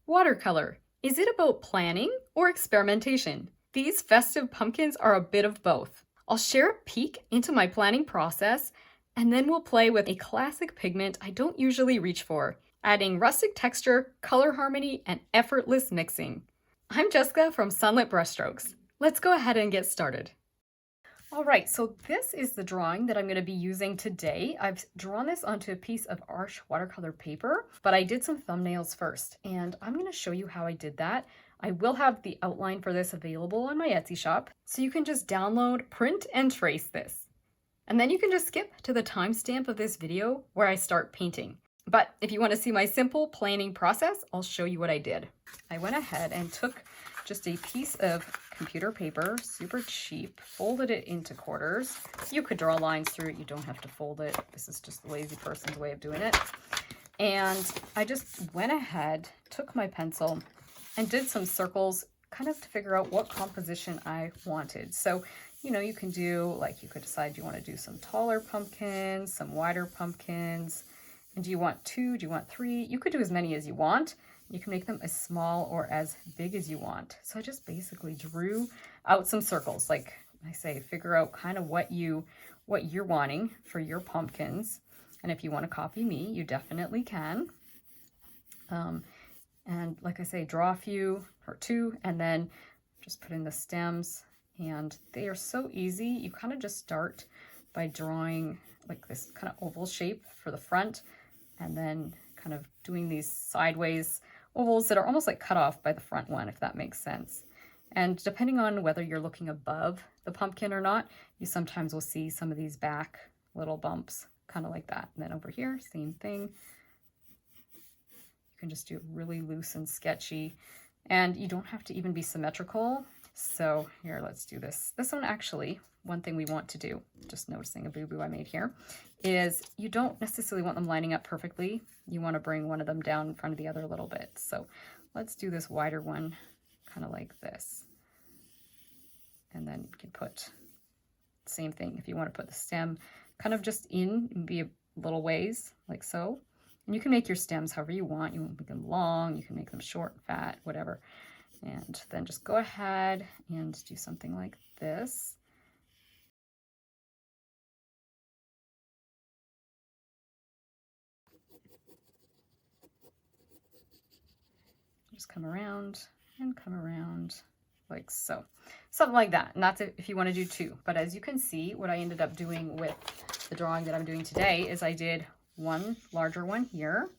Watercolor. Is it about planning or experimentation? These festive pumpkins are a bit of both. I'll share a peek into my planning process, and then we'll play with a classic pigment I don't usually reach for, adding rustic texture, color harmony, and effortless mixing. I'm Jessica from Sunlit Brushstrokes. Let's go ahead and get started. All right, so this is the drawing that I'm going to be using today. I've drawn this onto a piece of Arch watercolor paper, but I did some thumbnails first, and I'm going to show you how I did that. I will have the outline for this available on my Etsy shop, so you can just download, print, and trace this. And then you can just skip to the timestamp of this video where I start painting. But if you want to see my simple planning process, I'll show you what I did. I went ahead and took just a piece of computer paper, super cheap, folded it into quarters. You could draw lines through it, you don't have to fold it. This is just the lazy person's way of doing it. And I just went ahead, took my pencil, and did some circles kind of to figure out what composition I wanted. So, you know, you can do, like, you could decide you want to do some taller pumpkins, some wider pumpkins. And do you want 2? Do you want 3? You could do as many as you want. You can make them as small or as big as you want. So I just basically drew out some circles. Like I say, figure out kind of what you're wanting for your pumpkins. And if you want to copy me, you definitely can. And like I say, draw a few or 2, and then just put in the stems. And they are so easy. You kind of just start by drawing like this kind of oval shape for the front, and then kind of doing these sideways ovals that are almost like cut off by the front one, if that makes sense. And depending on whether you're looking above the pumpkin or not, you sometimes will see some of these back little bumps, kind of like that. And then over here, same thing. You can just do it really loose and sketchy, and you don't have to even be symmetrical. So here, let's do this. This one actually, one thing we want to do, just noticing a boo-boo I made here, is you don't necessarily want them lining up perfectly. You want to bring one of them down in front of the other a little bit. So let's do this wider one, kind of like this. And then you can put the same thing. If you want to put the stem kind of just in, be a little ways, like so. And you can make your stems however you want. You want to make them long, you can make them short, fat, whatever. And then just go ahead and do something like this. Just come around and come around like so. Something like that. And that's if you want to do 2. But as you can see, what I ended up doing with the drawing that I'm doing today is I did one larger one here.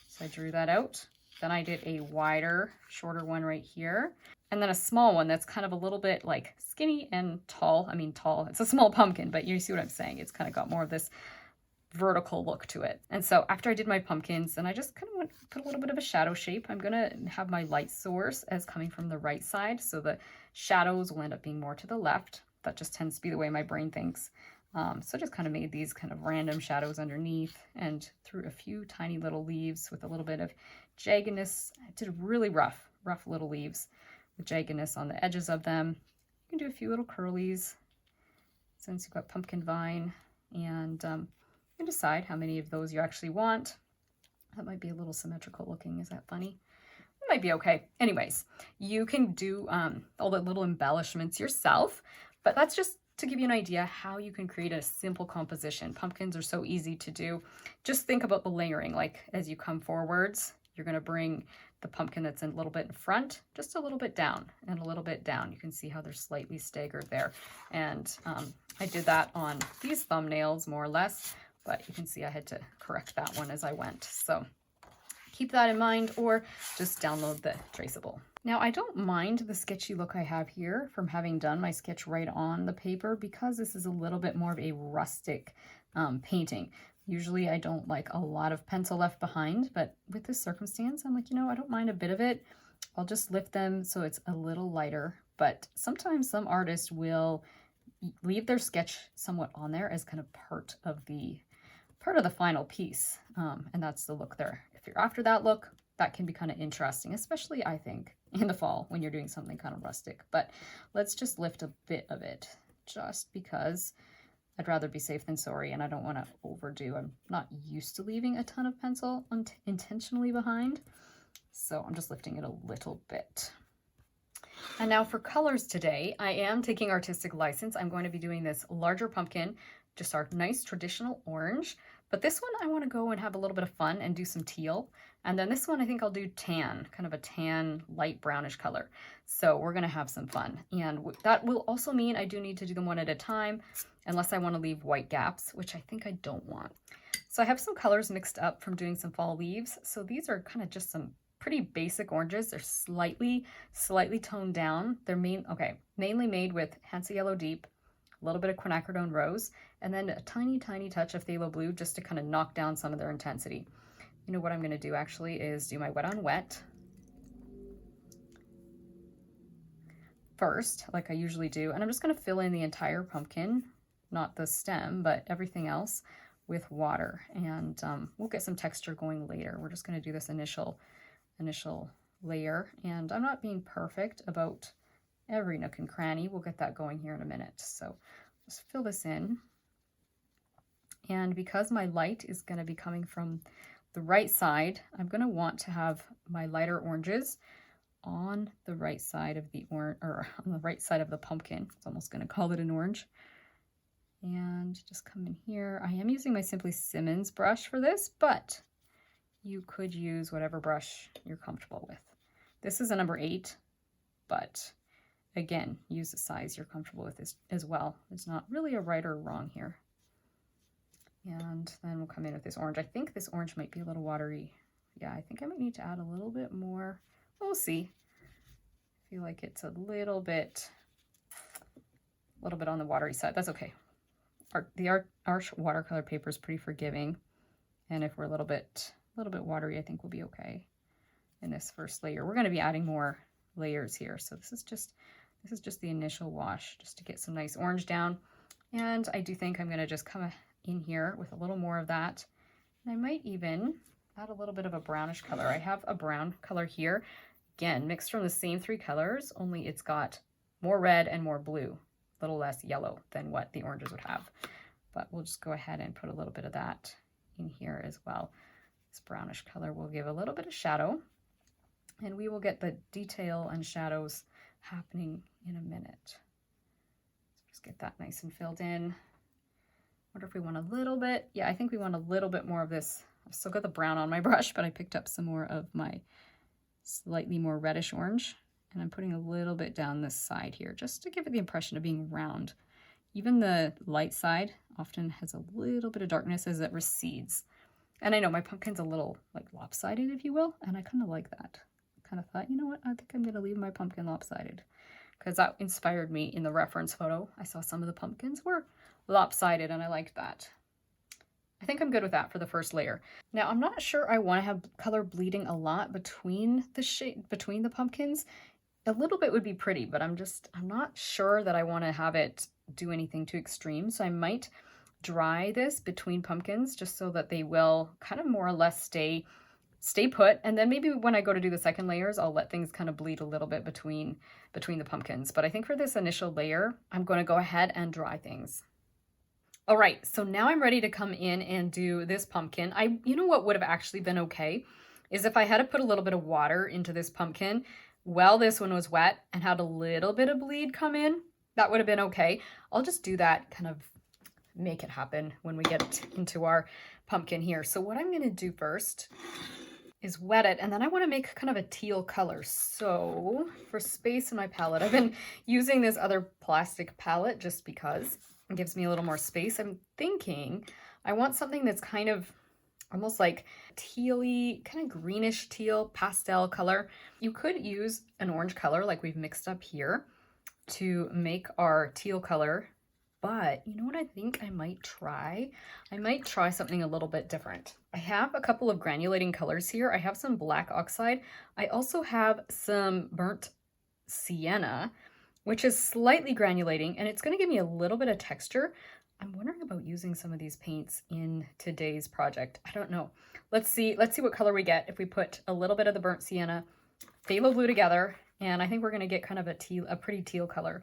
So I drew that out. Then I did a wider, shorter one right here. And then a small one that's kind of a little bit like skinny and tall. I mean, tall. It's a small pumpkin, but you see what I'm saying. It's kind of got more of this vertical look to it. And so after I did my pumpkins, then I just kind of put a little bit of a shadow shape. I'm going to have my light source as coming from the right side. So the shadows will end up being more to the left. That just tends to be the way my brain thinks. So I just kind of made these kind of random shadows underneath and threw a few tiny little leaves with a little bit of jaggedness. I did really rough little leaves with jaggedness on the edges of them. You can do a few little curlies since you've got pumpkin vine, and you can decide how many of those you actually want. That might be a little symmetrical looking. Is that funny? It might be okay. Anyways, you can do all the little embellishments yourself, but that's just to give you an idea how you can create a simple composition. Pumpkins are so easy to do. Just think about the layering. Like as you come forwards, you're going to bring the pumpkin that's a little bit in front, just a little bit down and a little bit down. You can see how they're slightly staggered there. And I did that on these thumbnails more or less, but you can see I had to correct that one as I went. So keep that in mind, or just download the traceable. Now, I don't mind the sketchy look I have here from having done my sketch right on the paper, because this is a little bit more of a rustic painting. Usually I don't like a lot of pencil left behind, but with this circumstance, I'm like, you know, I don't mind a bit of it. I'll just lift them so it's a little lighter. But sometimes some artists will leave their sketch somewhat on there as kind of part of the final piece. And that's the look there. If you're after that look, that can be kind of interesting, especially I think in the fall when you're doing something kind of rustic. But let's just lift a bit of it, just because I'd rather be safe than sorry, and I don't want to overdo. I'm not used to leaving a ton of pencil intentionally behind, So I'm just lifting it a little bit. And now for colors today, I am taking artistic license. I'm going to be doing this larger pumpkin, just our nice traditional orange. But this one I want to go and have a little bit of fun and do some teal. And then this one I think I'll do tan, kind of a tan, light brownish color. So we're going to have some fun. And that will also mean I do need to do them one at a time, unless I want to leave white gaps, which I think I don't want. So I have some colors mixed up from doing some fall leaves. So these are kind of just some pretty basic oranges. They're slightly toned down. They're mainly made with Hansa Yellow Deep, a little bit of quinacridone rose, and then a tiny touch of phthalo blue just to kind of knock down some of their intensity. You know what I'm going to do actually is do my wet on wet first, like I usually do, and I'm just going to fill in the entire pumpkin, not the stem, but everything else with water, and we'll get some texture going later. We're just going to do this initial layer, and I'm not being perfect about every nook and cranny. We'll get that going here in a minute. So just fill this in, and because my light is going to be coming from the right side, I'm going to want to have my lighter oranges on the right side of the on the right side of the pumpkin. It's almost going to call it an orange. And just come in here. I am using my Simply Simmons brush for this, but you could use whatever brush you're comfortable with. This is a number 8, but again, use the size you're comfortable with as well. There's not really a right or wrong here. And then we'll come in with this orange. I think this orange might be a little watery. Yeah, I think I might need to add a little bit more. We'll see. I feel like it's a little bit on the watery side. That's okay. The Arch watercolor paper is pretty forgiving, and if we're a little bit watery, I think we'll be okay in this first layer. We're going to be adding more layers here, so this is just the initial wash, just to get some nice orange down. And I do think I'm going to just come in here with a little more of that, and I might even add a little bit of a brownish color. I have a brown color here, again mixed from the same 3 colors, only it's got more red and more blue, a little less yellow than what the oranges would have. But we'll just go ahead and put a little bit of that in here as well. This brownish color will give a little bit of shadow, and we will get the detail and shadows happening in a minute. So just get that nice and filled in. Wonder if we want a little bit. Yeah, I think we want a little bit more of this. I've still got the brown on my brush, but I picked up some more of my slightly more reddish orange, and I'm putting a little bit down this side here just to give it the impression of being round. Even the light side often has a little bit of darkness as it recedes. And I know my pumpkin's a little like lopsided, if you will, and I kind of like that. I kind of thought, you know what, I think I'm going to leave my pumpkin lopsided, because that inspired me in the reference photo. I saw some of the pumpkins were lopsided, and I liked that. I think I'm good with that for the first layer. Now, I'm not sure I want to have color bleeding a lot between the pumpkins. A little bit would be pretty, but I'm not sure that I want to have it do anything too extreme. So I might dry this between pumpkins just so that they will kind of more or less stay put. And then maybe when I go to do the second layers, I'll let things kind of bleed a little bit between the pumpkins. But I think for this initial layer, I'm going to go ahead and dry things. All right, so now I'm ready to come in and do this pumpkin. You know what would have actually been okay is if I had to put a little bit of water into this pumpkin while this one was wet and had a little bit of bleed come in. That would have been okay. I'll just do that, kind of make it happen when we get into our pumpkin here. So what I'm going to do first is wet it, and then I want to make kind of a teal color. So for space in my palette, I've been using this other plastic palette just because it gives me a little more space. I'm thinking I want something that's kind of almost like tealy, kind of greenish teal pastel color. You could use an orange color like we've mixed up here to make our teal color, but you know what I think I might try? I might try something a little bit different. I have a couple of granulating colors here. I have some black oxide. I also have some burnt sienna, which is slightly granulating, and it's going to give me a little bit of texture. I'm wondering about using some of these paints in today's project. I don't know. Let's see what color we get if we put a little bit of the burnt sienna, phthalo blue together, and I think we're going to get kind of a pretty teal color.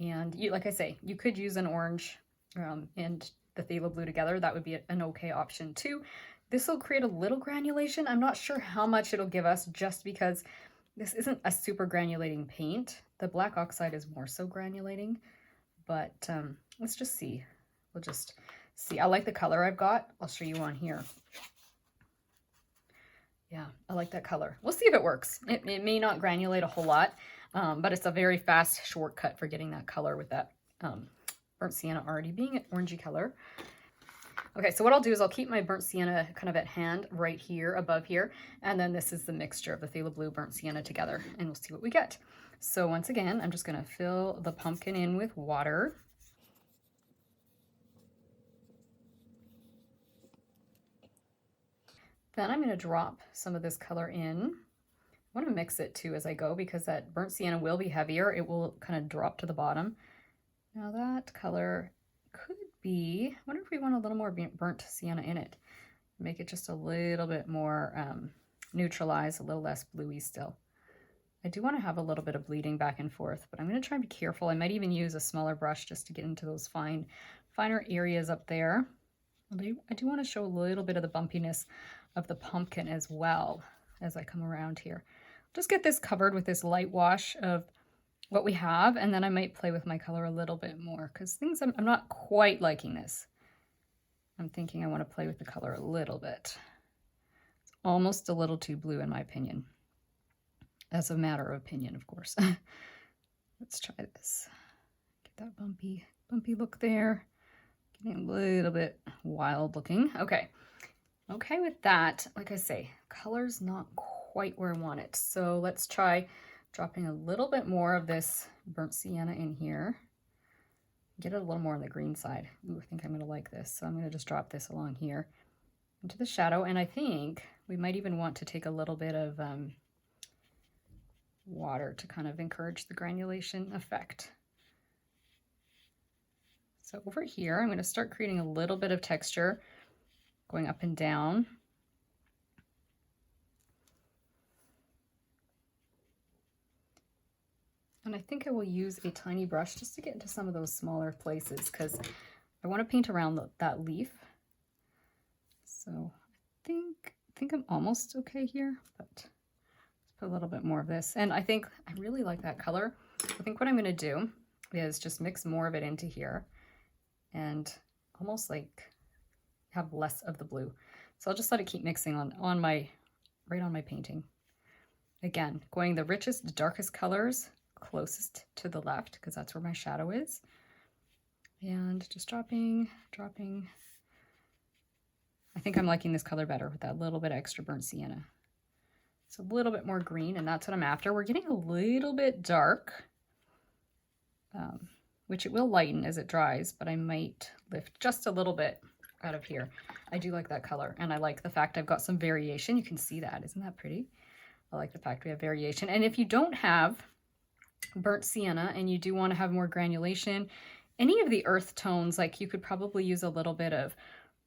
And like I say, you could use an orange and the phthalo blue together. That would be an okay option too. This will create a little granulation. I'm not sure how much it'll give us just because this isn't a super granulating paint. The black oxide is more so granulating, but let's just see. We'll just see. I like the color I've got. I'll show you on here. Yeah, I like that color. We'll see if it works. It may not granulate a whole lot, but it's a very fast shortcut for getting that color with that burnt sienna already being an orangey color. Okay, so what I'll do is I'll keep my burnt sienna kind of at hand right here, above here, and then this is the mixture of the phthalo blue burnt sienna together, and we'll see what we get. So once again, I'm just gonna fill the pumpkin in with water. Then I'm gonna drop some of this color in. I wanna mix it too as I go because that burnt sienna will be heavier. It will kind of drop to the bottom. Now that color could be, I wonder if we want a little more burnt sienna in it. Make it just a little bit more neutralized, a little less bluey still. I do want to have a little bit of bleeding back and forth, but I'm going to try and be careful. I might even use a smaller brush just to get into those finer areas up there. I do want to show a little bit of the bumpiness of the pumpkin as well as I come around here. Just get this covered with this light wash of what we have, and then I might play with my color a little bit more because I'm not quite liking this. I'm thinking I want to play with the color a little bit. It's almost a little too blue in my opinion. That's a matter of opinion, of course. Let's try this. Get that bumpy look there. Getting a little bit wild looking. Okay. Okay with that, like I say, color's not quite where I want it. So let's try dropping a little bit more of this burnt sienna in here. Get it a little more on the green side. Ooh, I think I'm gonna like this. So I'm gonna just drop this along here into the shadow. And I think we might even want to take a little bit of water to kind of encourage the granulation effect. So over here, I'm gonna start creating a little bit of texture going up and down. And I think I will use a tiny brush just to get into some of those smaller places because I want to paint around that leaf. So I think I'm almost okay here, but let's put a little bit more of this. And I think I really like that color. I think what I'm going to do is just mix more of it into here and almost like have less of the blue. So I'll just let it keep mixing right on my painting. Again, going the richest, darkest colors closest to the left because that's where my shadow is, and just dropping. I think I'm liking this color better with that little bit of extra burnt sienna. It's a little bit more green, and that's what I'm after. We're getting a little bit dark, which it will lighten as it dries, but I might lift just a little bit out of here. I do like that color, and I like the fact I've got some variation. You can see that. Isn't that pretty? I like the fact we have variation. And if you don't have burnt sienna and you do want to have more granulation, any of the earth tones, like you could probably use a little bit of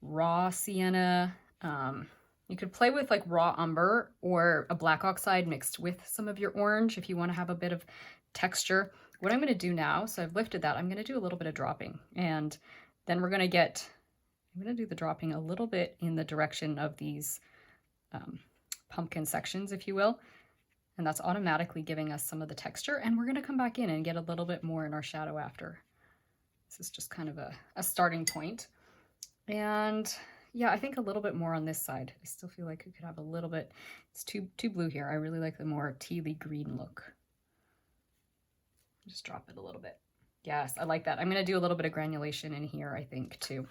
raw sienna. You could play with like raw umber or a black oxide mixed with some of your orange if you want to have a bit of texture. What I'm going to do now, so I've lifted that, I'm going to do a little bit of dropping, and then I'm going to do the dropping a little bit in the direction of these pumpkin sections, if you will. And that's automatically giving us some of the texture. And we're going to come back in and get a little bit more in our shadow after. This is just kind of a starting point. And yeah, I think a little bit more on this side. I still feel like we could have a little bit. It's too blue here. I really like the more tealy green look. Just drop it a little bit. Yes, I like that. I'm going to do a little bit of granulation in here, I think, too,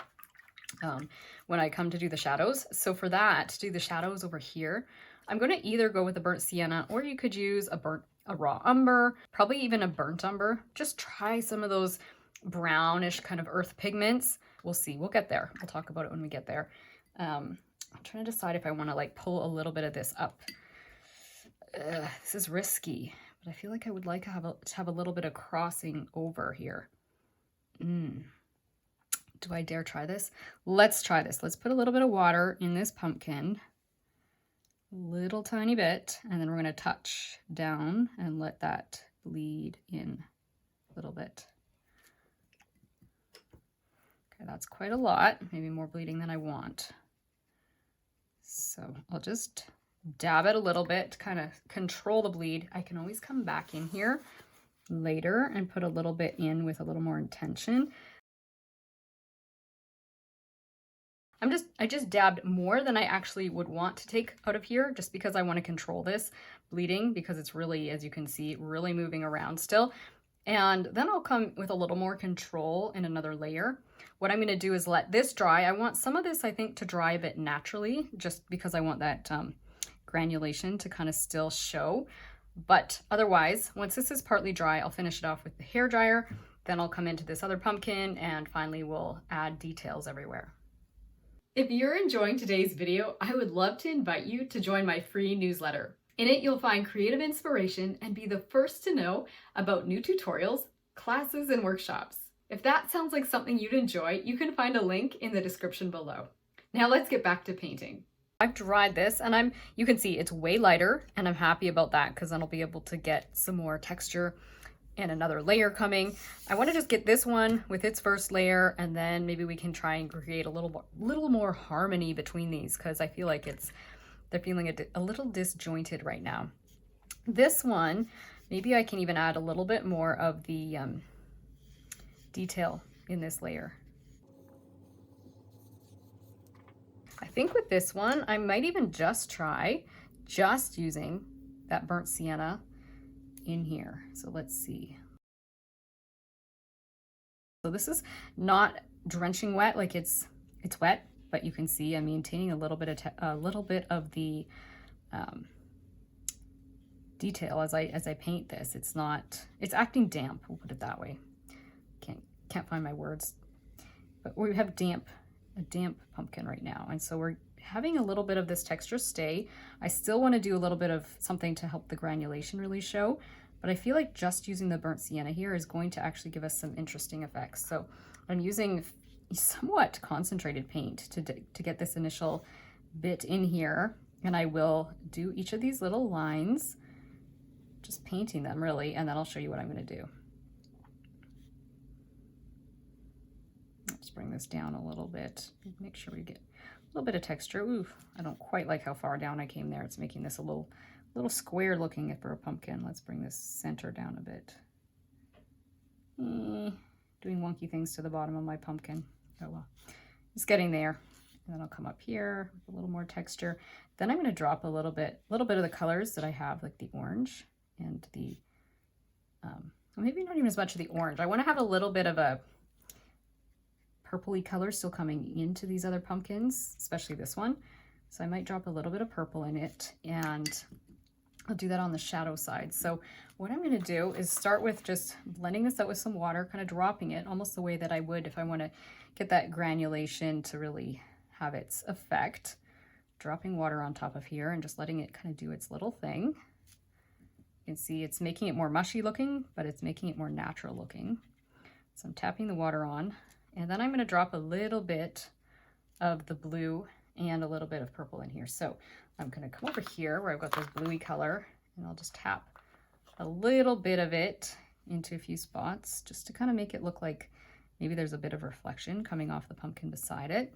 when I come to do the shadows. So for that, to do the shadows over here, I'm going to either go with a burnt sienna, or you could use a raw umber, probably even a burnt umber. Just try some of those brownish kind of earth pigments. We'll see. We'll get there. We'll talk about it when we get there. I'm trying to decide if I want to like pull a little bit of this up. This is risky, but I feel like I would like to have a little bit of crossing over here. Do I dare try this? Let's try this. Let's put a little bit of water in this pumpkin. Little tiny bit, and then we're going to touch down and let that bleed in a little bit. Okay, that's quite a lot, maybe more bleeding than I want. So I'll just dab it a little bit to kind of control the bleed. I can always come back in here later and put a little bit in with a little more intention. I just dabbed more than I actually would want to take out of here, just because I want to control this bleeding, because it's really, as you can see, really moving around still. And then I'll come with a little more control in another layer. What I'm going to do is let this dry. I want some of this, I think, to dry a bit naturally, just because I want that granulation to kind of still show. But otherwise, once this is partly dry, I'll finish it off with the hair dryer. Then I'll come into this other pumpkin, and finally we'll add details everywhere. If you're enjoying today's video, I would love to invite you to join my free newsletter. In it, you'll find creative inspiration and be the first to know about new tutorials, classes, and workshops. If that sounds like something you'd enjoy, you can find a link in the description below. Now let's get back to painting. I've dried this, and you can see it's way lighter, and I'm happy about that because then I'll be able to get some more texture and another layer coming. I want to just get this one with its first layer, and then maybe we can try and create a little more harmony between these, because I feel like they're feeling a little disjointed right now. This one, maybe I can even add a little bit more of the detail in this layer. I think with this one, I might even just try using that burnt sienna in here. So let's see. So this is not drenching wet, like it's wet, but you can see I'm maintaining a little bit of the detail as I paint this. It's acting damp, we'll put it that way. Can't find my words, but we have a damp pumpkin right now, and so we're having a little bit of this texture stay. I still want to do a little bit of something to help the granulation really show, but I feel like just using the burnt sienna here is going to actually give us some interesting effects. So I'm using somewhat concentrated paint to get this initial bit in here, and I will do each of these little lines, just painting them really, and then I'll show you what I'm going to do. Let's bring this down a little bit, make sure we get a little bit of texture. Ooh, I don't quite like how far down I came there. It's making this a little square looking for a pumpkin. Let's bring this center down a bit. Doing wonky things to the bottom of my pumpkin. Oh well, it's getting there. And then I'll come up here with a little more texture. Then I'm going to drop a little bit of the colors that I have, like the orange and the, maybe not even as much of the orange. I want to have a little bit of a purpley color still coming into these other pumpkins, especially this one. So I might drop a little bit of purple in it, and I'll do that on the shadow side. So what I'm going to do is start with just blending this out with some water, kind of dropping it almost the way that I would if I want to get that granulation to really have its effect. Dropping water on top of here and just letting it kind of do its little thing. You can see it's making it more mushy looking, but it's making it more natural looking. So I'm tapping the water on, and then I'm going to drop a little bit of the blue and a little bit of purple in here. So I'm going to come over here where I've got this bluey color, and I'll just tap a little bit of it into a few spots just to kind of make it look like maybe there's a bit of reflection coming off the pumpkin beside it.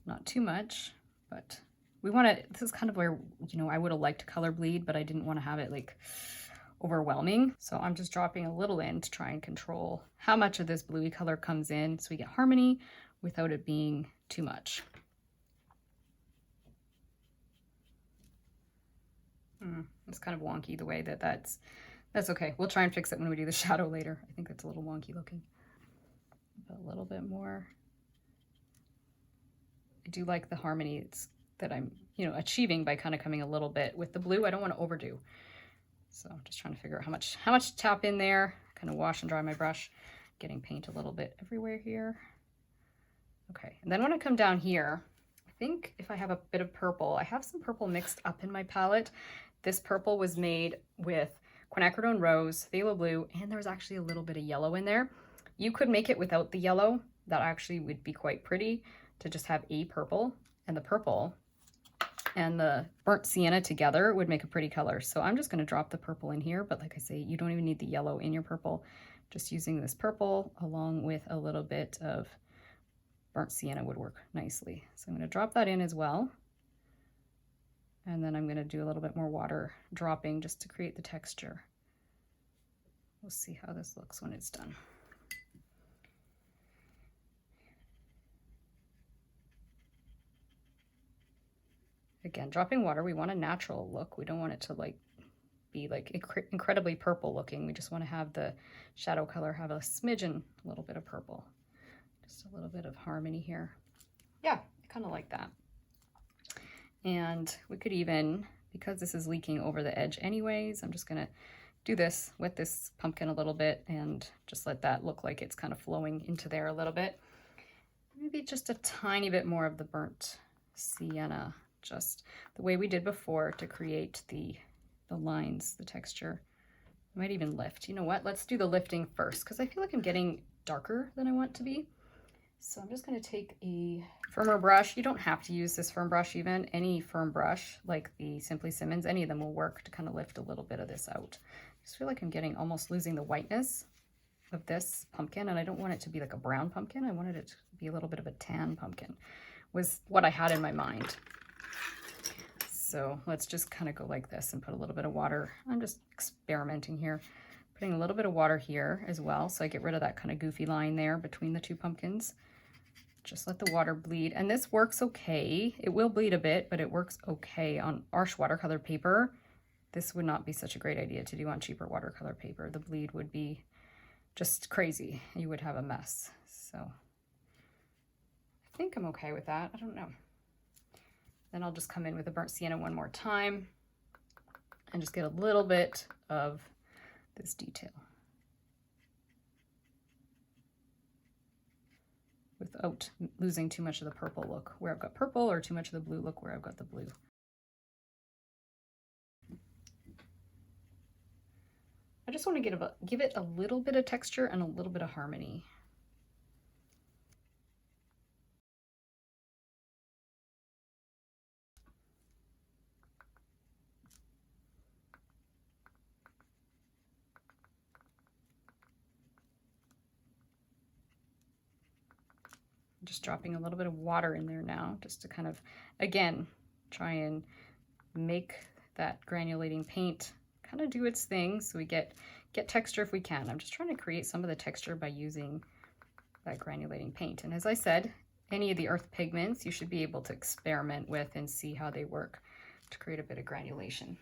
Not too much, but we want to, this is kind of where, you know, I would have liked to color bleed, but I didn't want to have it like overwhelming. So I'm just dropping a little in to try and control how much of this bluey color comes in so we get harmony without it being too much. It's kind of wonky the way that's okay. We'll try and fix it when we do the shadow later. I think that's a little wonky looking. A little bit more. I do like the harmony that I'm, you know, achieving by kind of coming a little bit with the blue. I don't want to overdo. So I'm just trying to figure out how much to tap in there, kind of wash and dry my brush, getting paint a little bit everywhere here. Okay, and then when I come down here, I think if I have a bit of purple, I have some purple mixed up in my palette. This purple was made with quinacridone rose, phthalo blue, and there was actually a little bit of yellow in there. You could make it without the yellow. That actually would be quite pretty to just have a purple, and the purple and the burnt sienna together would make a pretty color. So I'm just going to drop the purple in here, but like I say, you don't even need the yellow in your purple. Just using this purple along with a little bit of burnt sienna would work nicely. So I'm going to drop that in as well. And then I'm going to do a little bit more water dropping just to create the texture. We'll see how this looks when it's done. Again, dropping water, we want a natural look. We don't want it to like be like incredibly purple looking. We just want to have the shadow color have a smidgen, a little bit of purple. Just a little bit of harmony here. Yeah, I kind of like that. And we could even, because this is leaking over the edge anyways, I'm just gonna do this with this pumpkin a little bit and just let that look like it's kind of flowing into there a little bit. Maybe just a tiny bit more of the burnt sienna, just the way we did before to create the lines, the texture. I might even lift. You know what? Let's do the lifting first because I feel like I'm getting darker than I want to be. So I'm just going to take a firmer brush. You don't have to use this firm brush even. Any firm brush like the Simply Simmons, any of them will work to kind of lift a little bit of this out. I just feel like I'm getting almost losing the whiteness of this pumpkin, and I don't want it to be like a brown pumpkin. I wanted it to be a little bit of a tan pumpkin was what I had in my mind. So let's just kind of go like this and put a little bit of water. I'm just experimenting here. Putting a little bit of water here as well, so I get rid of that kind of goofy line there between the two pumpkins. Just let the water bleed, and this works okay. It will bleed a bit, but it works okay on harsh watercolor paper. This would not be such a great idea to do on cheaper watercolor paper. The bleed would be just crazy. You would have a mess. So I think I'm okay with that. I don't know. Then I'll just come in with the burnt sienna one more time and just get a little bit of this detail without losing too much of the purple look where I've got purple or too much of the blue look where I've got the blue. I just want to give it a little bit of texture and a little bit of harmony. Just dropping a little bit of water in there now, just to kind of, again, try and make that granulating paint kind of do its thing so we get texture if we can. I'm just trying to create some of the texture by using that granulating paint. And as I said, any of the earth pigments you should be able to experiment with and see how they work to create a bit of granulation.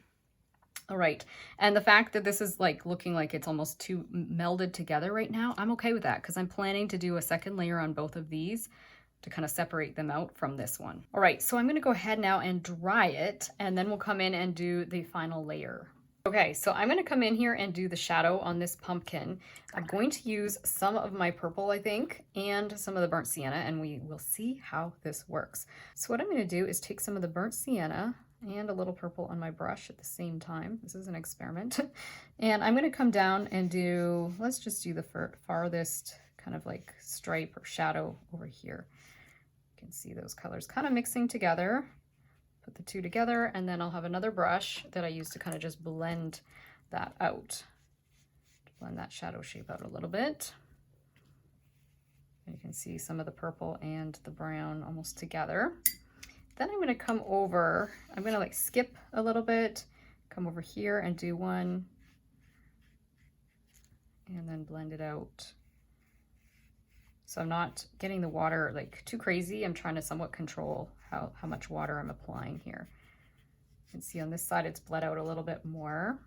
All right, and the fact that this is like looking like it's almost too melded together right now, I'm okay with that because I'm planning to do a second layer on both of these to kind of separate them out from this one. All right, so I'm gonna go ahead now and dry it, and then we'll come in and do the final layer. Okay, so I'm gonna come in here and do the shadow on this pumpkin. I'm going to use some of my purple, I think, and some of the burnt sienna, and we will see how this works. So what I'm gonna do is take some of the burnt sienna and a little purple on my brush at the same time. This is an experiment. And I'm gonna come down and do, let's just do the farthest kind of like stripe or shadow over here. You can see those colors kind of mixing together. Put the two together, and then I'll have another brush that I use to kind of just blend that out. Blend that shadow shape out a little bit. And you can see some of the purple and the brown almost together. Then I'm going to come over, I'm going to like skip a little bit, come over here and do one, and then blend it out. So I'm not getting the water like too crazy. I'm trying to somewhat control how much water I'm applying here. You can see on this side it's bled out a little bit more.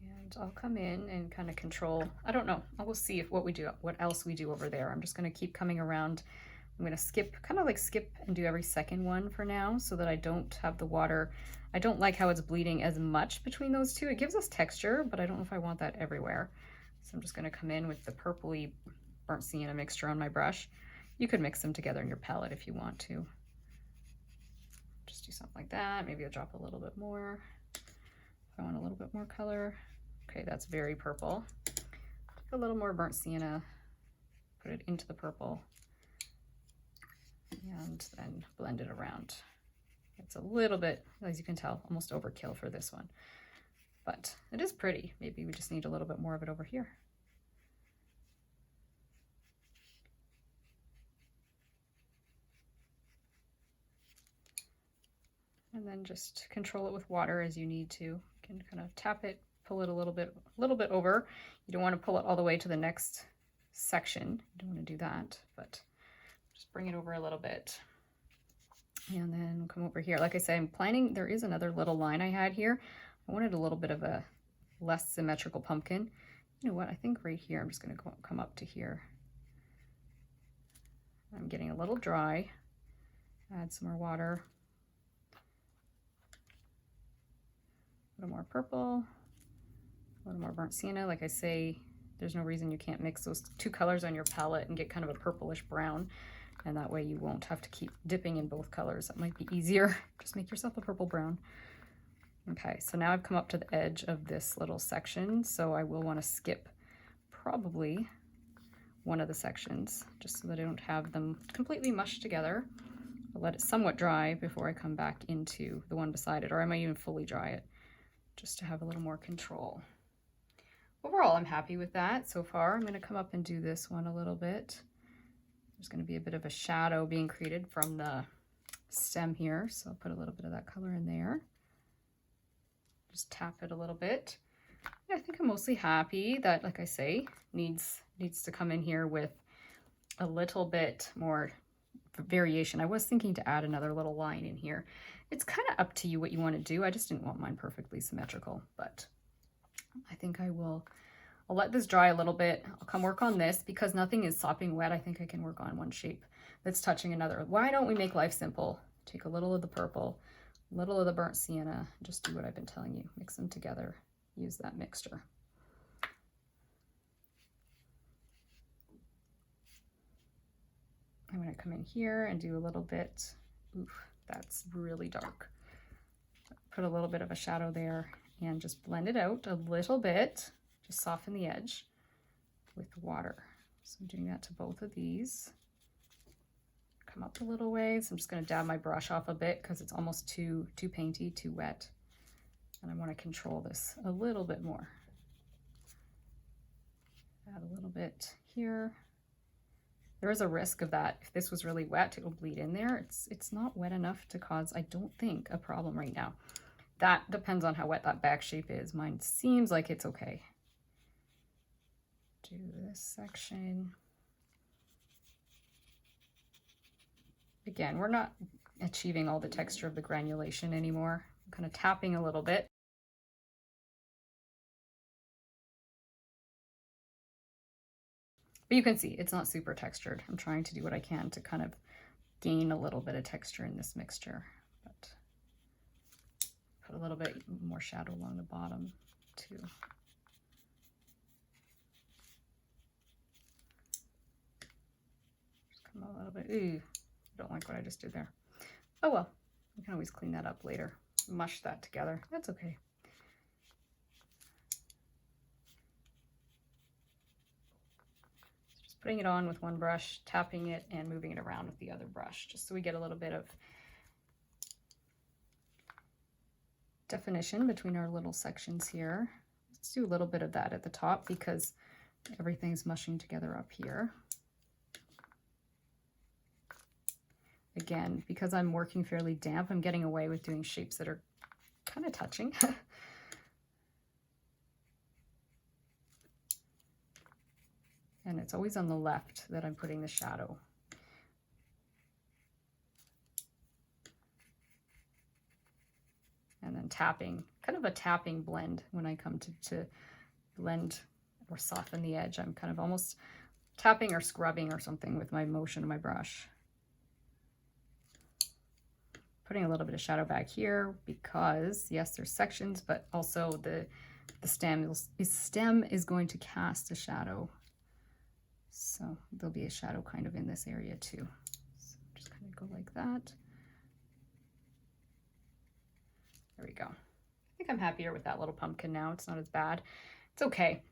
And I'll come in and kind of control, I don't know, I will see what else we do over there. I'm just going to keep coming around. I'm going to skip, kind of like skip and do every second one for now so that I don't have the water. I don't like how it's bleeding as much between those two. It gives us texture, but I don't know if I want that everywhere. So I'm just going to come in with the purpley burnt sienna mixture on my brush. You could mix them together in your palette if you want to. Just do something like that. Maybe I'll drop a little bit more if I want a little bit more color. Okay, that's very purple. Take a little more burnt sienna, put it into the purple, and then blend it around. It's a little bit, as you can tell, almost overkill for this one. but it is pretty. Maybe we just need a little bit more of it over here. And then just control it with water as you need to. You can kind of tap it, pull it a little bit over. You don't want to pull it all the way to the next section. You don't want to do that, but just bring it over a little bit. And then we'll come over here. Like I said, I'm planning, there is another little line I had here. I wanted a little bit of a less symmetrical pumpkin. You know what, I think right here, I'm just gonna come up to here. I'm getting a little dry. Add some more water. A little more purple, a little more burnt sienna. Like I say, there's no reason you can't mix those two colors on your palette and get kind of a purplish brown. And that way you won't have to keep dipping in both colors. That might be easier. Just make yourself a purple brown. Okay, so now I've come up to the edge of this little section. So I will want to skip probably one of the sections just so that I don't have them completely mushed together. I'll let it somewhat dry before I come back into the one beside it, or I might even fully dry it just to have a little more control. Overall, I'm happy with that so far. I'm going to come up and do this one a little bit. There's going to be a bit of a shadow being created from the stem here, so I'll put a little bit of that color in there. Just tap it a little bit. Yeah, I think I'm mostly happy. That, like I say, needs to come in here with a little bit more variation. I was thinking to add another little line in here. It's kind of up to you what you want to do. I just didn't want mine perfectly symmetrical, but I think I'll let this dry a little bit. I'll come work on this because nothing is sopping wet. I think I can work on one shape that's touching another. Why don't we make life simple? Take a little of the purple, a little of the burnt sienna, just do what I've been telling you. Mix them together, use that mixture. I'm going to come in here and do a little bit, oof, that's really dark. Put a little bit of a shadow there and just blend it out a little bit. Just soften the edge with water. So I'm doing that to both of these. Come up a little ways. I'm just going to dab my brush off a bit because it's almost too painty, too wet. And I want to control this a little bit more. Add a little bit here. There is a risk of that. If this was really wet, it will bleed in there. It's not wet enough to cause, I don't think, a problem right now. That depends on how wet that back shape is. Mine seems like it's okay. Do this section. Again, we're not achieving all the texture of the granulation anymore. I'm kind of tapping a little bit. But you can see it's not super textured. I'm trying to do what I can to kind of gain a little bit of texture in this mixture. But put a little bit more shadow along the bottom too. Just come a little bit. Ooh, I don't like what I just did there. Oh well, we can always clean that up later. Mush that together. That's okay. Putting it on with one brush, tapping it, and moving it around with the other brush, just so we get a little bit of definition between our little sections here. Let's do a little bit of that at the top because everything's mushing together up here. Again, because I'm working fairly damp, I'm getting away with doing shapes that are kind of touching. And it's always on the left that I'm putting the shadow. And then tapping, kind of a tapping blend when I come to blend or soften the edge. I'm kind of almost tapping or scrubbing or something with my motion of my brush. Putting a little bit of shadow back here because, yes, there's sections, but also the stem is going to cast a shadow. So there'll be a shadow kind of in this area too. So just kind of go like that. There we go. I think I'm happier with that little pumpkin now. It's not as bad. It's okay.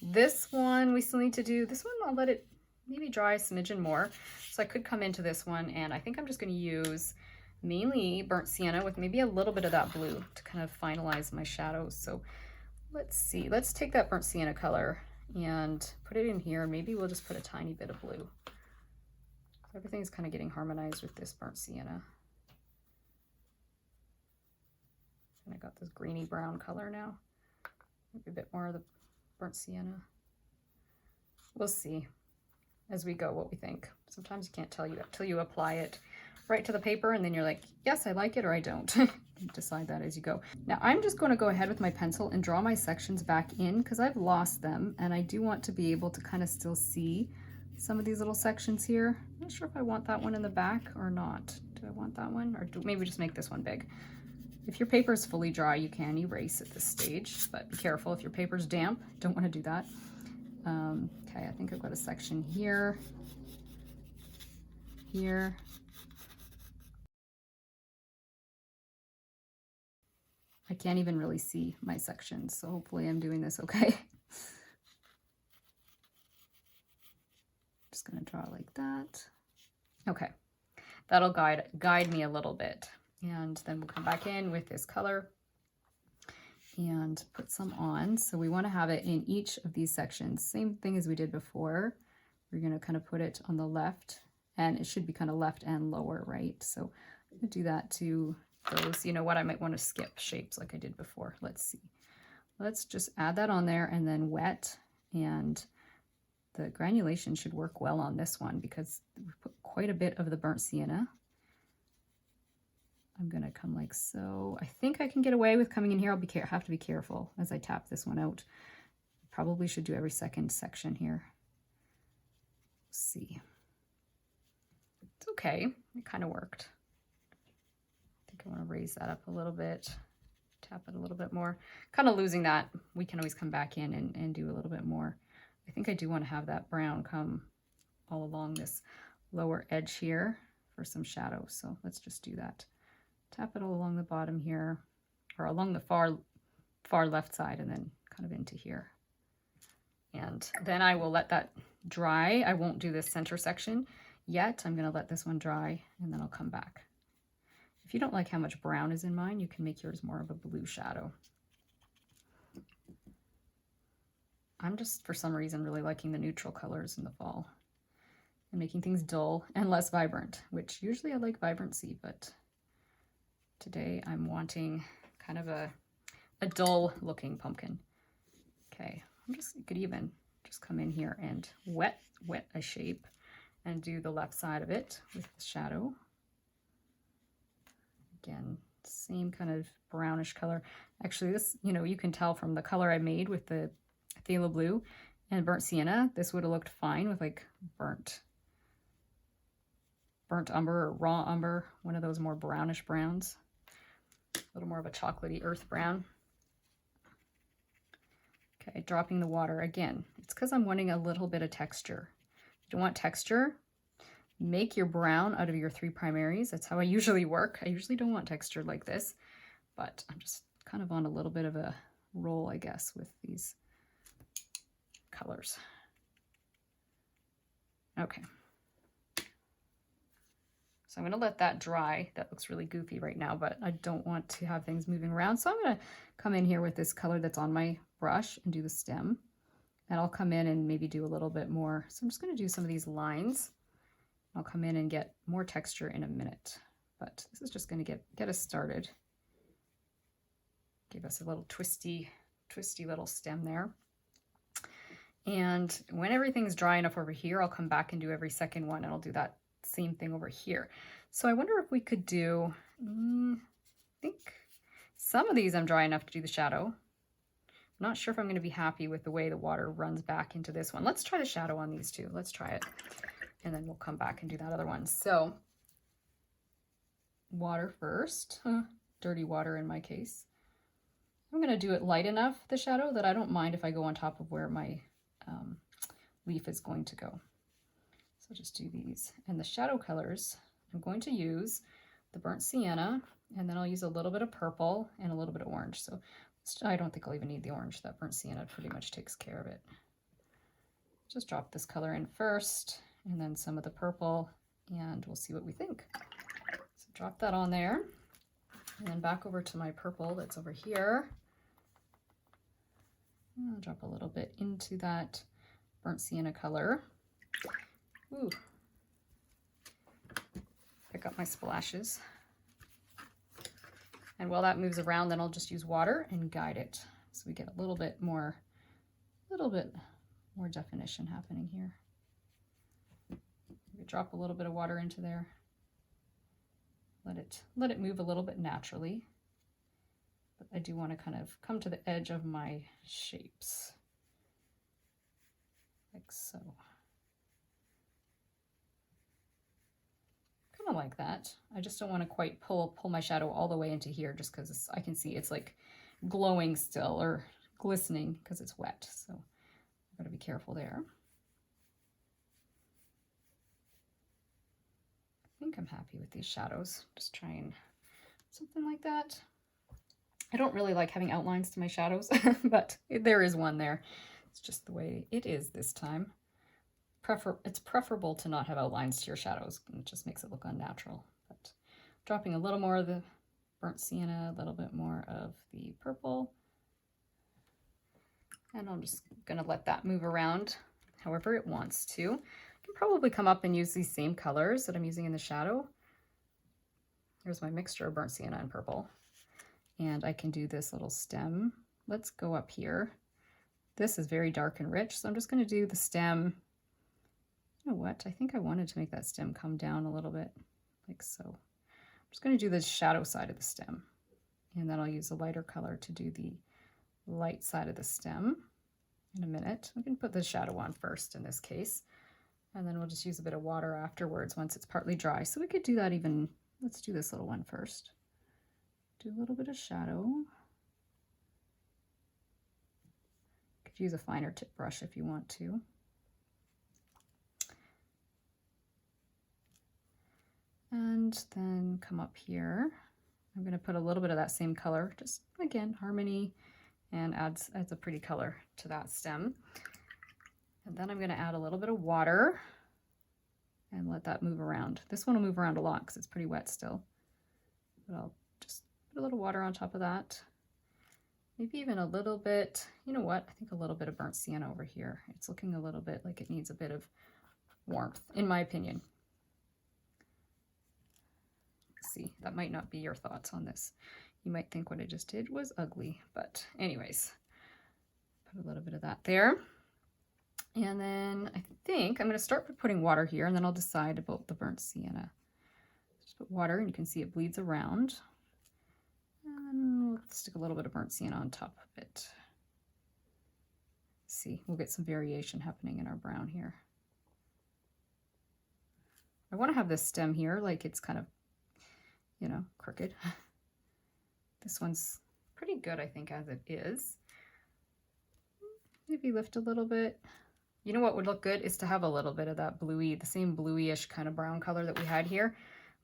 This one we still need to do. This one I'll let it maybe dry a smidgen more. So I could come into this one and I think I'm just going to use mainly burnt sienna with maybe a little bit of that blue to kind of finalize my shadows. So let's see, let's take that burnt sienna color and put it in here. Maybe we'll just put a tiny bit of blue. Everything's kind of getting harmonized with this burnt sienna. And I got this greeny brown color now. Maybe a bit more of the burnt sienna. We'll see as we go what we think. Sometimes you can't tell you until you apply it right to the paper, and then you're like, yes, I like it, or I don't. You decide that as you go. Now I'm just going to go ahead with my pencil and draw my sections back in because I've lost them, and I do want to be able to kind of still see some of these little sections here. I'm not sure if I want that one in the back or not. Do I want that one, or maybe just make this one big? If your paper is fully dry, you can erase at this stage, but be careful. If your paper's damp, don't want to do that. Okay, I think I've got a section here, here. I can't even really see my sections, so hopefully I'm doing this okay. Just gonna draw like that. Okay, that'll guide me a little bit. And then we'll come back in with this color and put some on. So we want to have it in each of these sections. Same thing as we did before. We're going to kind of put it on the left, and it should be kind of left and lower, right? So I'm going to do that to those. You know what? I might want to skip shapes like I did before. Let's see. Let's just add that on there and then wet. And the granulation should work well on this one because we put quite a bit of the burnt sienna. I'm going to come like so. I think I can get away with coming in here. I'll have to be careful as I tap this one out. Probably should do every second section here. Let's see. It's okay. It kind of worked. I think I want to raise that up a little bit. Tap it a little bit more. Kind of losing that. We can always come back in and do a little bit more. I think I do want to have that brown come all along this lower edge here for some shadow. So let's just do that. Tap it all along the bottom here, or along the far left side, and then kind of into here. And then I will let that dry. I won't do this center section yet. I'm going to let this one dry, and then I'll come back. If you don't like how much brown is in mine, you can make yours more of a blue shadow. I'm just, for some reason, really liking the neutral colors in the fall and making things dull and less vibrant, which usually I like vibrancy, but today I'm wanting kind of a dull looking pumpkin. Okay, you could even just come in here and wet a shape and do the left side of it with the shadow. Again, same kind of brownish color. Actually, this, you know, you can tell from the color I made with the phthalo blue and burnt sienna, this would have looked fine with like burnt umber or raw umber, one of those more brownish browns. A little more of a chocolatey earth brown. Okay, dropping the water again. It's because I'm wanting a little bit of texture. If you don't want texture, make your brown out of your 3 primaries. That's how I usually work. I usually don't want texture like this, but I'm just kind of on a little bit of a roll, I guess, with these colors. Okay. So I'm going to let that dry. That looks really goofy right now, but I don't want to have things moving around. So I'm going to come in here with this color that's on my brush and do the stem. And I'll come in and maybe do a little bit more. So I'm just going to do some of these lines. I'll come in and get more texture in a minute. But this is just going to get us started. Give us a little twisty little stem there. And when everything's dry enough over here, I'll come back and do every second one, and I'll do that same thing over here. So I wonder if we could do, I think some of these I'm dry enough to do the shadow. I'm not sure if I'm going to be happy with the way the water runs back into this one. Let's try the shadow on these two. Let's try it. And then we'll come back and do that other one. So water first, dirty water in my case. I'm going to do it light enough, the shadow, that I don't mind if I go on top of where my leaf is going to go. So just do these. And the shadow colors, I'm going to use the burnt sienna, and then I'll use a little bit of purple and a little bit of orange. So I don't think I'll even need the orange. That burnt sienna pretty much takes care of it. Just drop this color in first, and then some of the purple, and we'll see what we think. So drop that on there. And then back over to my purple that's over here. I'll drop a little bit into that burnt sienna color. Ooh. Pick up my splashes. And while that moves around, then I'll just use water and guide it. So we get a little bit more definition happening here. We drop a little bit of water into there. Let it move a little bit naturally. But I do want to kind of come to the edge of my shapes. Like so. Kind of like that. I just don't want to quite pull my shadow all the way into here just because I can see it's like glowing still or glistening because it's wet. So I've got to be careful there. I think I'm happy with these shadows. Just trying something like that. I don't really like having outlines to my shadows, but there is one there. It's just the way it is this time. It's preferable to not have outlines to your shadows. It just makes it look unnatural. But dropping a little more of the burnt sienna, a little bit more of the purple. And I'm just gonna let that move around however it wants to. I can probably come up and use these same colors that I'm using in the shadow. Here's my mixture of burnt sienna and purple. And I can do this little stem. Let's go up here. This is very dark and rich, so I'm just gonna do the stem. You know what? I think I wanted to make that stem come down a little bit, like so. I'm just going to do the shadow side of the stem, and then I'll use a lighter color to do the light side of the stem in a minute. We can put the shadow on first in this case, and then we'll just use a bit of water afterwards once it's partly dry. So we could do that even, let's do this little one first. Do a little bit of shadow. You could use a finer tip brush if you want to. And then come up here. I'm going to put a little bit of that same color, just again, harmony, and adds a pretty color to that stem. And then I'm going to add a little bit of water and let that move around. This one will move around a lot because it's pretty wet still. But I'll just put a little water on top of that. Maybe even a little bit, you know what? I think a little bit of burnt sienna over here. It's looking a little bit like it needs a bit of warmth, in my opinion. See, that might not be your thoughts on this. You might think what I just did was ugly, but anyways, put a little bit of that there. And then I think I'm going to start with putting water here, and then I'll decide about the burnt sienna. Just put water, and you can see it bleeds around. And we'll stick a little bit of burnt sienna on top of it. See, we'll get some variation happening in our brown here. I want to have this stem here like it's kind of, you know, crooked. This one's pretty good, I think, as it is. Maybe lift a little bit. You know what would look good is to have a little bit of that bluey, the same bluish kind of brown color that we had here.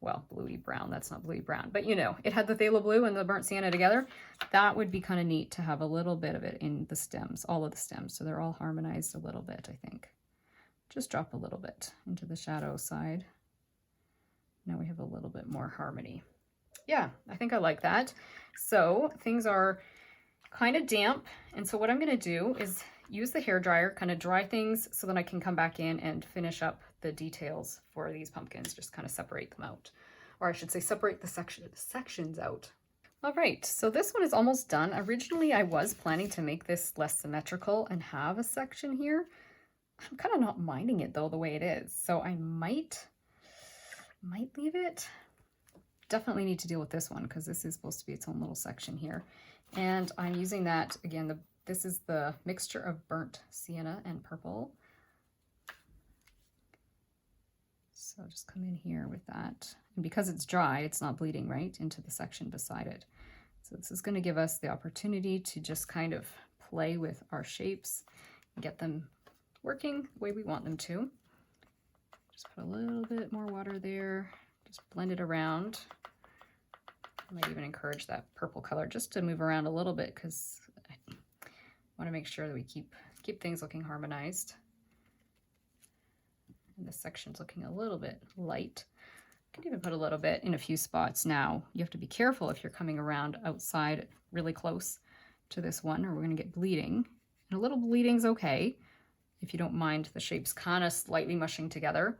Well, bluey brown, that's not bluey brown, but you know, it had the phthalo blue and the burnt sienna together. That would be kind of neat to have a little bit of it in the stems, all of the stems, so they're all harmonized a little bit, I think. Just drop a little bit into the shadow side. Now we have a little bit more harmony. Yeah, I think I like that. So things are kind of damp, and so what I'm going to do is use the hairdryer, kind of dry things so that I can come back in and finish up the details for these pumpkins, just kind of separate them out. Or I should say separate the sections out. All right, so this one is almost done. Originally, I was planning to make this less symmetrical and have a section here. I'm kind of not minding it though, the way it is. So I might leave it. Definitely need to deal with this one because this is supposed to be its own little section here. And I'm using that, again, this is the mixture of burnt sienna and purple. So just come in here with that. And because it's dry, it's not bleeding right into the section beside it. So this is going to give us the opportunity to just kind of play with our shapes and get them working the way we want them to. Just put a little bit more water there. Just blend it around. I might even encourage that purple color just to move around a little bit because I want to make sure that we keep things looking harmonized. And this section's looking a little bit light. You can even put a little bit in a few spots now. You have to be careful if you're coming around outside really close to this one, or we're going to get bleeding. And a little bleeding's okay if you don't mind the shapes kind of slightly mushing together.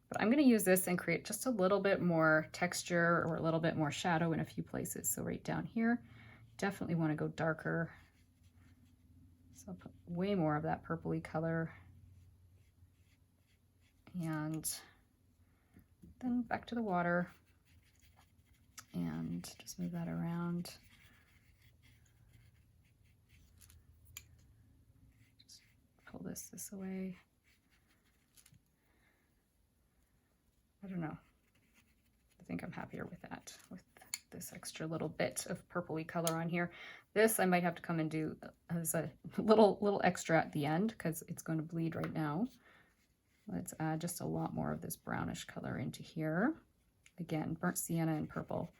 But I'm going to use this and create just a little bit more texture or a little bit more shadow in a few places. So right down here, definitely want to go darker. So I'll put way more of that purpley color. And then back to the water and just move that around. Just pull this away. I don't know. I think I'm happier with that, with this extra little bit of purpley color on here. This I might have to come and do as a little extra at the end because it's going to bleed right now. Let's add just a lot more of this brownish color into here. Again, burnt sienna and purple.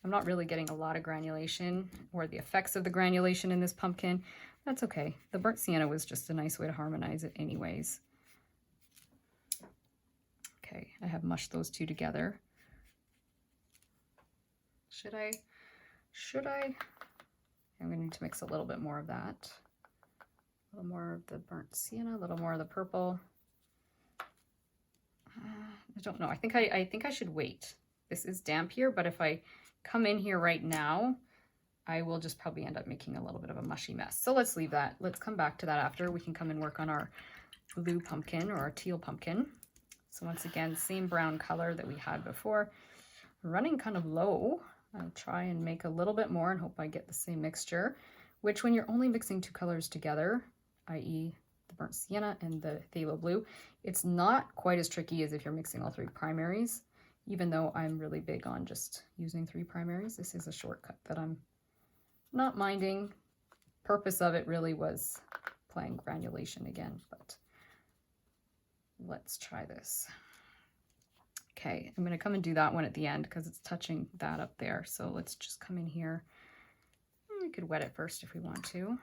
I'm not really getting a lot of granulation or the effects of the granulation in this pumpkin. That's okay. The burnt sienna was just a nice way to harmonize it anyways. Okay, I have mushed those two together. Should I? I'm going to need to mix a little bit more of that. A little more of the burnt sienna, a little more of the purple. I don't know. I think I should wait. This is damp here, but if I come in here right now, I will just probably end up making a little bit of a mushy mess. So let's leave that. Let's come back to that after. We can come and work on our blue pumpkin or our teal pumpkin. So once again, same brown color that we had before. Running kind of low. I'll try and make a little bit more and hope I get the same mixture, which when you're only mixing two colors together, i.e. the burnt sienna and the phthalo blue, it's not quite as tricky as if you're mixing all three primaries, even though I'm really big on just using three primaries. This is a shortcut that I'm not minding. Purpose of it really was playing granulation again, but let's try this. Okay, I'm going to come and do that one at the end because it's touching that up there. So let's just come in here. We could wet it first if we want to.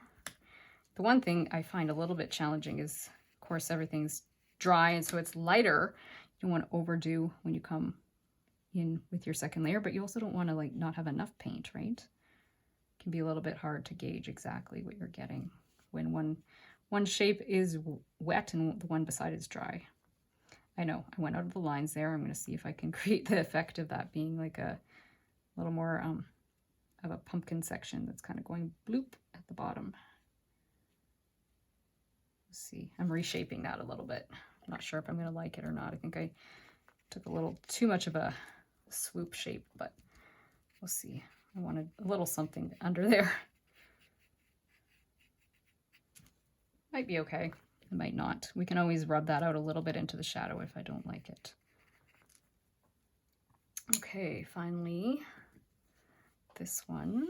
The one thing I find a little bit challenging is, of course, everything's dry and so it's lighter. You don't want to overdo when you come in with your second layer, but you also don't want to like not have enough paint, right? It can be a little bit hard to gauge exactly what you're getting when one shape is wet and the one beside is dry. I know I went out of the lines there. I'm going to see if I can create the effect of that being like a little more of a pumpkin section that's kind of going bloop at the bottom. Let's see, I'm reshaping that a little bit. I'm not sure if I'm going to like it or not. I think I took a little too much of a swoop shape, but we'll see. I wanted a little something under there. Might be okay. It might not. We can always rub that out a little bit into the shadow if I don't like it. Okay, finally, this one.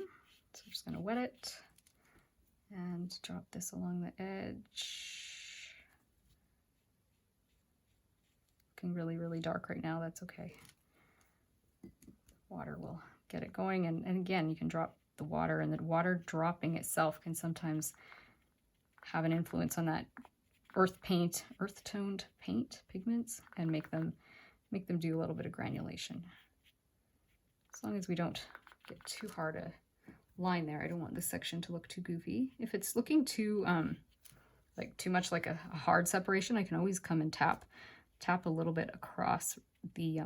So I'm just going to wet it and drop this along the edge. Looking really, really dark right now. That's okay. Water will get it going. And again, you can drop the water, and the water dropping itself can sometimes have an influence on that earth-toned paint pigments and make them do a little bit of granulation. As long as we don't get too hard a line there. I don't want this section to look too goofy. If it's looking too too much like a hard separation, I can always come and tap a little bit across the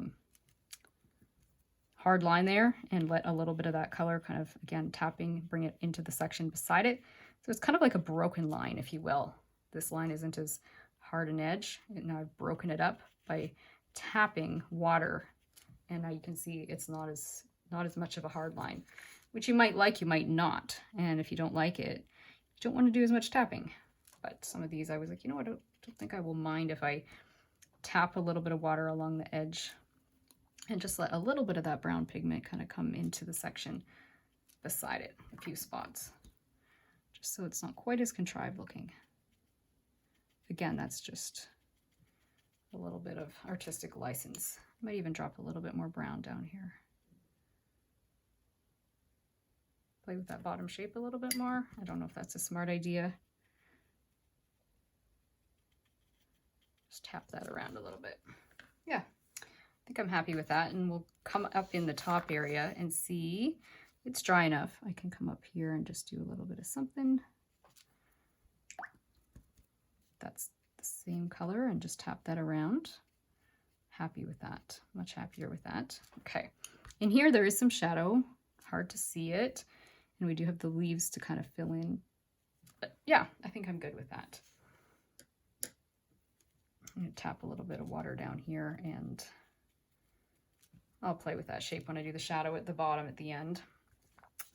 hard line there and let a little bit of that color kind of, again, tapping, bring it into the section beside it. So it's kind of like a broken line, if you will. This line isn't as hard an edge, and now I've broken it up by tapping water, and now you can see it's not as much of a hard line, which you might like, you might not. And if you don't like it, you don't want to do as much tapping. But some of these I was like, you know what, I don't think I will mind if I tap a little bit of water along the edge and just let a little bit of that brown pigment kind of come into the section beside it, a few spots, just so it's not quite as contrived looking. Again, that's just a little bit of artistic license. I might even drop a little bit more brown down here. Play with that bottom shape a little bit more. I don't know if that's a smart idea. Just tap that around a little bit. Yeah, think I'm happy with that. And we'll come up in the top area and see it's dry enough. I can come up here and just do a little bit of something. That's the same color and just tap that around. Happy with that, much happier with that. Okay, in here there is some shadow, hard to see it. And we do have the leaves to kind of fill in. But yeah, I think I'm good with that. I'm gonna tap a little bit of water down here and I'll play with that shape when I do the shadow at the bottom at the end.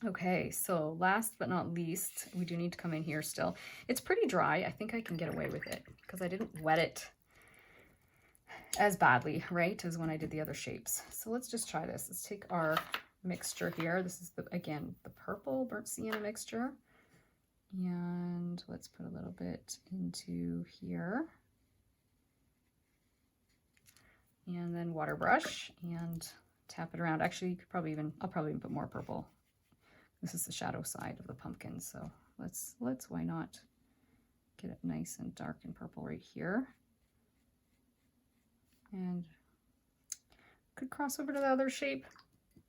Okay, so last but not least, we do need to come in here still. It's pretty dry. I think I can get away with it because I didn't wet it as badly, right, as when I did the other shapes. So let's just try this. Let's take our mixture here. This is, again, the purple burnt sienna mixture. And let's put a little bit into here. And then water brush and tap it around. Actually, you could probably even, I'll probably even put more purple. This is the shadow side of the pumpkin, so let's why not get it nice and dark and purple right here. And could cross over to the other shape,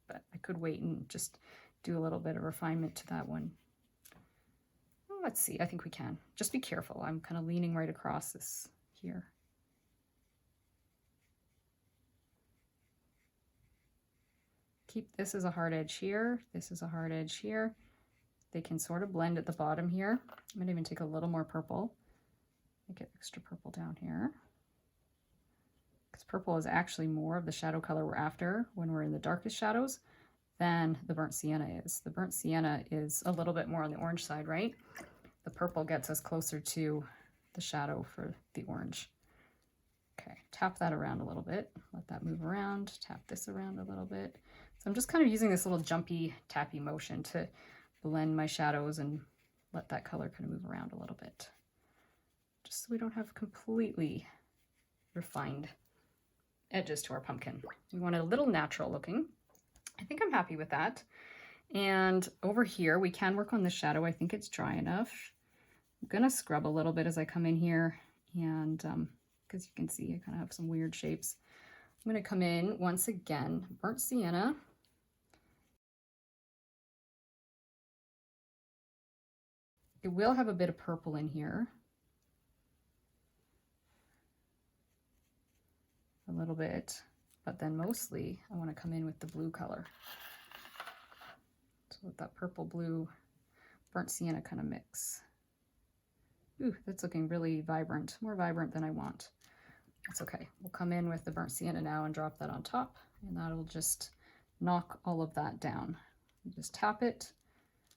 but I could wait and just do a little bit of refinement to that one. Well, let's see, I think we can. Just be careful. I'm kind of leaning right across this here. Keep this as a hard edge here. This is a hard edge here. They can sort of blend at the bottom here. I'm gonna even take a little more purple. Make it extra purple down here. Because purple is actually more of the shadow color we're after when we're in the darkest shadows than the burnt sienna is. The burnt sienna is a little bit more on the orange side, right? The purple gets us closer to the shadow for the orange. Okay, tap that around a little bit. Let that move around. Tap this around a little bit. So I'm just kind of using this little jumpy, tappy motion to blend my shadows and let that color kind of move around a little bit. Just so we don't have completely refined edges to our pumpkin. We want it a little natural looking. I think I'm happy with that. And over here, we can work on the shadow. I think it's dry enough. I'm gonna scrub a little bit as I come in here and because you can see I kind of have some weird shapes. I'm gonna come in once again, burnt sienna. It will have a bit of purple in here. A little bit, but then mostly I want to come in with the blue color. So let that purple blue burnt sienna kind of mix. Ooh, that's looking really vibrant, more vibrant than I want. That's okay. We'll come in with the burnt sienna now and drop that on top, and that'll just knock all of that down. You just tap it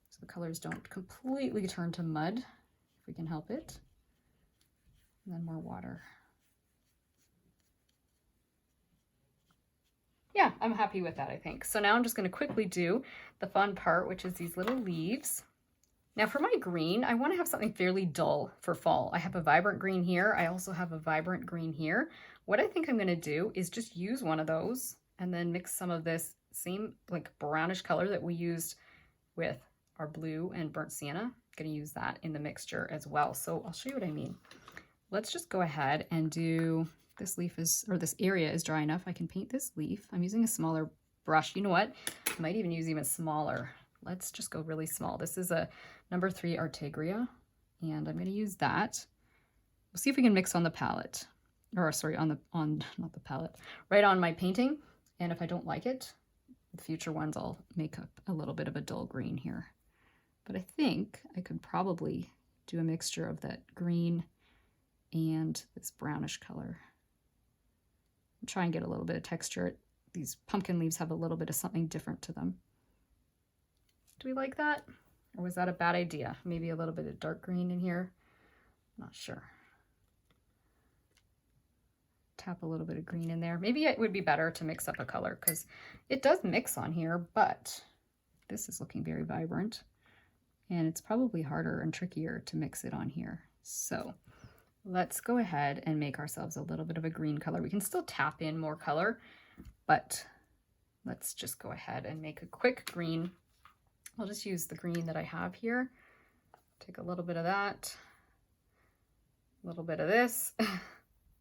so the colors don't completely turn to mud, if we can help it. And then more water. Yeah, I'm happy with that, I think. So now I'm just going to quickly do the fun part, which is these little leaves. Now for my green, I want to have something fairly dull for fall. I have a vibrant green here. I also have a vibrant green here. What I think I'm going to do is just use one of those and then mix some of this same like brownish color that we used with our blue and burnt sienna. I'm going to use that in the mixture as well. So I'll show you what I mean. Let's just go ahead and do, this leaf is, or this area is dry enough. I can paint this leaf. I'm using a smaller brush. You know what? I might even use even smaller. Let's just go really small. This is a number 3 Artegria, and I'm going to use that. We'll see if we can mix on the palette, or sorry, not the palette, right on my painting. And if I don't like it, the future ones I'll make up a little bit of a dull green here. But I think I could probably do a mixture of that green and this brownish color. Try and get a little bit of texture. These pumpkin leaves have a little bit of something different to them. Do we like that? Or was that a bad idea? Maybe a little bit of dark green in here. Not sure. Tap a little bit of green in there. Maybe it would be better to mix up a color because it does mix on here, but this is looking very vibrant and it's probably harder and trickier to mix it on here. So let's go ahead and make ourselves a little bit of a green color. We can still tap in more color, but let's just go ahead and make a quick green. I'll just use the green that I have here. Take a little bit of that, a little bit of this.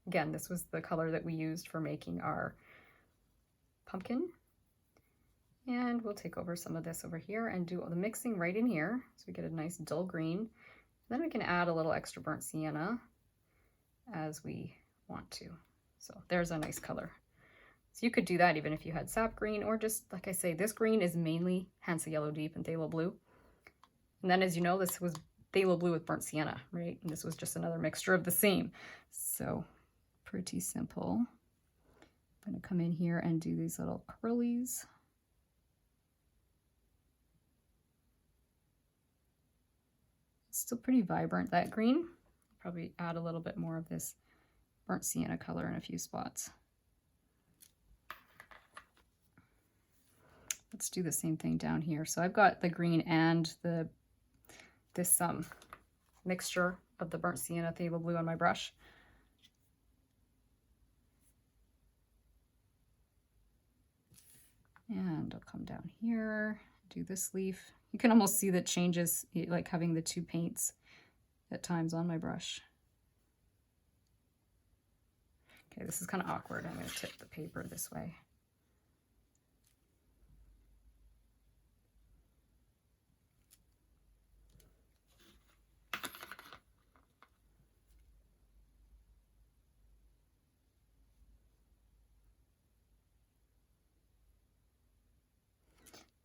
Again, this was the color that we used for making our pumpkin. And we'll take over some of this over here and do the mixing right in here. So we get a nice dull green. Then we can add a little extra burnt sienna as we want to. So there's a nice color. So you could do that even if you had sap green, or just, like I say, this green is mainly Hansa Yellow Deep and Phthalo Blue. And then, as you know, this was Phthalo Blue with burnt sienna, right? And this was just another mixture of the same. So pretty simple. I'm gonna come in here and do these little curlies. Still pretty vibrant, that green. Probably add a little bit more of this burnt sienna color in a few spots. Let's do the same thing down here. So I've got the green and this mixture of the burnt sienna Phthalo Blue on my brush. And I'll come down here, do this leaf. You can almost see the changes, like having the two paints at times on my brush. Okay, this is kind of awkward. I'm going to tip the paper this way.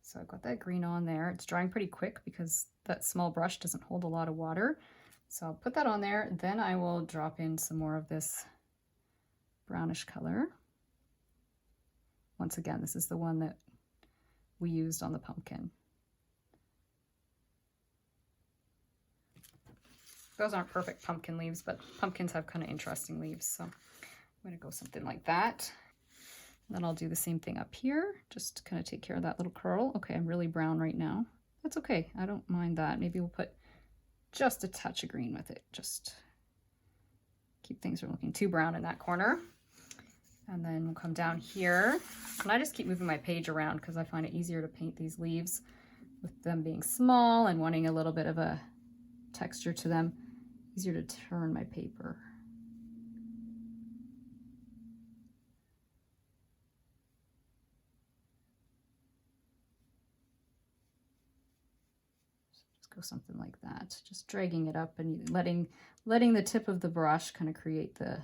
So I've got that green on there. It's drying pretty quick because that small brush doesn't hold a lot of water. So I'll put that on there. Then I will drop in some more of this brownish color. Once again, this is the one that we used on the pumpkin. Those aren't perfect pumpkin leaves, but pumpkins have kind of interesting leaves. So I'm going to go something like that. Then I'll do the same thing up here, just to kind of take care of that little curl. Okay, I'm really brown right now. That's okay, I don't mind that. Maybe we'll put just a touch of green with it. Just keep things from looking too brown in that corner. And then we'll come down here. And I just keep moving my page around because I find it easier to paint these leaves with them being small and wanting a little bit of a texture to them. Easier to turn my paper. Go something like that, just dragging it up and letting the tip of the brush kind of create the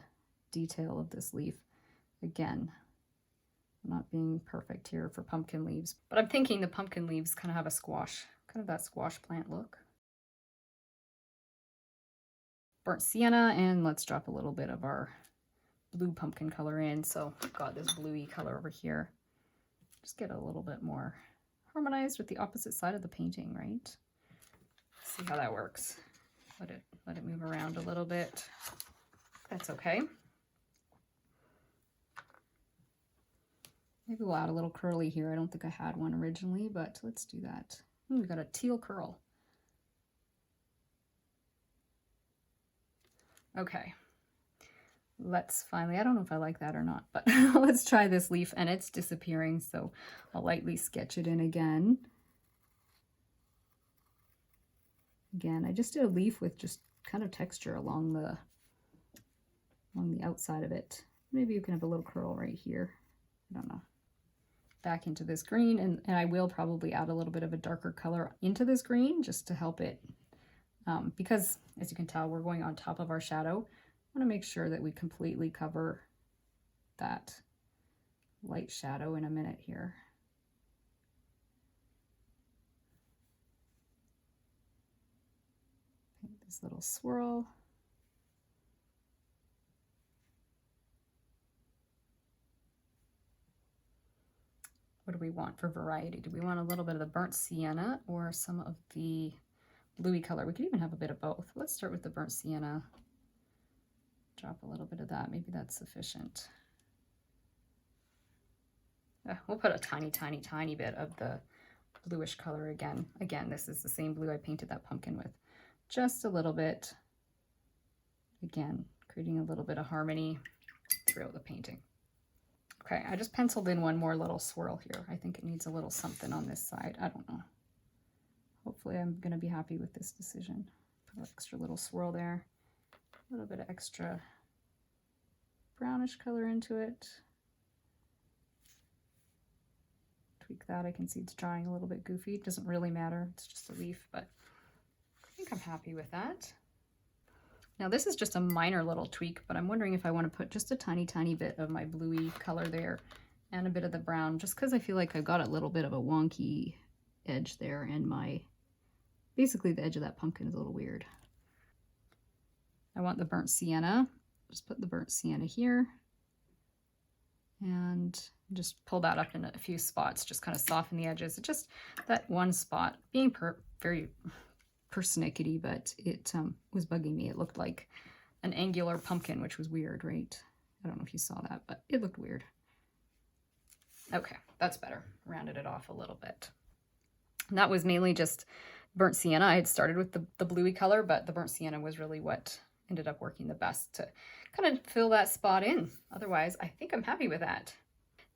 detail of this leaf. Again, I'm not being perfect here for pumpkin leaves, but I'm thinking the pumpkin leaves kind of have a squash, kind of that squash plant look. Burnt sienna, and let's drop a little bit of our blue pumpkin color in. So I've got this bluey color over here. Just get a little bit more harmonized with the opposite side of the painting, right? See how that works. Let it move around a little bit. That's okay. Maybe we'll add a little curly here. I don't think I had one originally, but let's do that. Ooh, we got a teal curl. Okay. Let's finally, I don't know if I like that or not, but let's try this leaf, and it's disappearing, so I'll lightly sketch it in again. Again, I just did a leaf with just kind of texture along the outside of it. Maybe you can have a little curl right here. I don't know. Back into this green, and I will probably add a little bit of a darker color into this green just to help it. Because, as you can tell, we're going on top of our shadow. I want to make sure that we completely cover that light shadow in a minute here. This little swirl. What do we want for variety? Do we want a little bit of the burnt sienna or some of the bluey color? We could even have a bit of both. Let's start with the burnt sienna. Drop a little bit of that. Maybe that's sufficient. We'll put a tiny, tiny, tiny bit of the bluish color again. Again, this is the same blue I painted that pumpkin with. Just a little bit. Again, creating a little bit of harmony throughout the painting. Okay, I just penciled in one more little swirl here. I think it needs a little something on this side. I don't know. Hopefully I'm going to be happy with this decision. Put an extra little swirl there. A little bit of extra brownish color into it. tweak that. I can see it's drawing a little bit goofy. It doesn't really matter. It's just a leaf, but I think I'm happy with that. Now this is just a minor little tweak, but I'm wondering if I want to put just a tiny, tiny bit of my bluey color there and a bit of the brown, just because I feel like I've got a little bit of a wonky edge there, and basically the edge of that pumpkin is a little weird. I want the burnt sienna. Just put the burnt sienna here and just pull that up in a few spots, just kind of soften the edges. Just that one spot being very persnickety, but it was bugging me. It looked like an angular pumpkin, which was weird, right? I don't know if you saw that, but it looked weird. Okay, that's better. Rounded it off a little bit. And that was mainly just burnt sienna. I had started with the bluey color, but the burnt sienna was really what ended up working the best to kind of fill that spot in. Otherwise, I think I'm happy with that.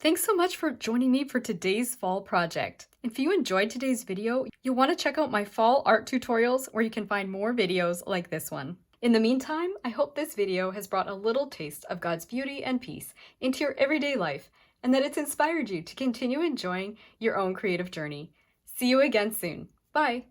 Thanks so much for joining me for today's fall project. If you enjoyed today's video, you'll want to check out my fall art tutorials where you can find more videos like this one. In the meantime, I hope this video has brought a little taste of God's beauty and peace into your everyday life, and that it's inspired you to continue enjoying your own creative journey. See you again soon. Bye.